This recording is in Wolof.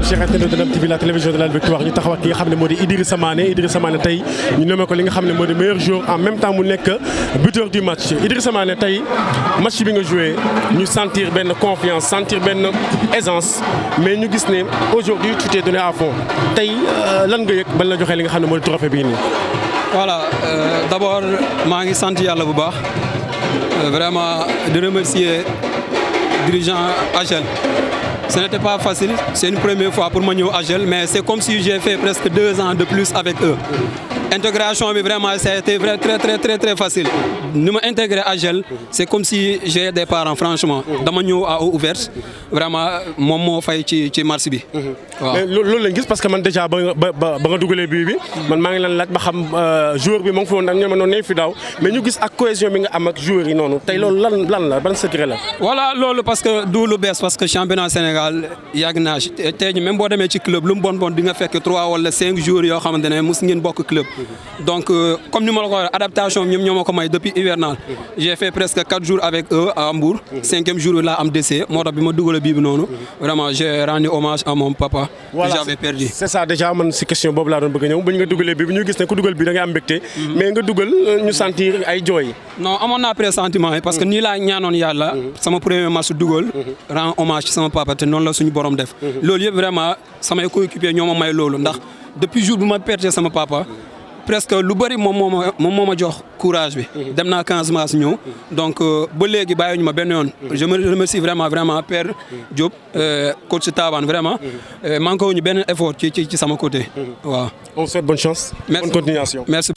Cheikh Internet de Dame TV, la télévision de la victoire ñu taxaw ak ki nga xam ne moo di Idrissa Mané tey ñu nommé ko li nga xam ne moo di meilleur joueur en même temps mu nekk buteur du match. Idrissa Mané tey match bi nga joué ñu sentir benn confiance sentir benn aisance mais ñu gis ne aujourd'hui tu t'es donné à fond tey lan nga yëg ban la joxee li nga xam ne moo di trophée bii nii. voilà d'abord maa ngi sant yàlla bu baax vraiment de remercier dirigeant AJEL. Ce n'était pas facile, c'est une première fois pour moi à AJEL, mais c'est comme si j'ai fait presque 2 ans de plus avec eux. Intégration, mais vraiment, ça a été très facile. Nous m'intégrer à AJEL, c'est comme si j'ai des parents, franchement. Dans mon à eau ouverte, vraiment, mon mot fait ci marché bi. Mais loolu lañ gis parce que man déjà ba nga dugalee bii bi man maa ngi leen laaj ba xam joueur bi moo ngi fi woon ak ñoom noonu fi daaw mais ñu gis ak cohésion bi nga am ak joueurs yi noonu tey loolu lan la ban secret la. voilà loolu parce que du lu bees parce que championnat Sénégal yàgg naa tey ñu même boo demee ci club lu mu bon di nga fekk 3 wala 5 jours yoo xamante ne mos ngeen bokk club. donc comme ni ma la ko waxee adaptation ñoom ñoo ma ko may depuis hivernal. j'ai fait presque 4 jours avec eux à Mbour. 5e jour bi laa am décès moo tax bi ma dugalee bii bi noonu vraiment j'ai rendu hommage à mon papa. voilà j'avais perdu. c'est ça déjà man si question boobu laa doon bëgg a ñëw bu ñu nga dugalee bi ñu gis ne ku dugal bi da ngay am mbégte. mais nga dugal ñu sentir ay jooy. non amoon naa pressentiment yi parce que nii laa ñaanoon yàlla. sama premier match dugal. rend hommage ci sama papa te noonu la suñu borom def. loolu yëpp vraiment samay coéquipiers ñoo ma may loolu ndax depuis jour bu ma perte sama papa. presque lu bëri moom moo ma jox courage bi. dem naa Casamance ñëw. donc ba léegi bàyyiwuñu ma benn yoon. je me remercie vraiment Père Diop coach Taban vraiment. manqué wuñu benn effort ci sama côté. waaw. on souhaite bonne chance. merci bonne continuation. merci.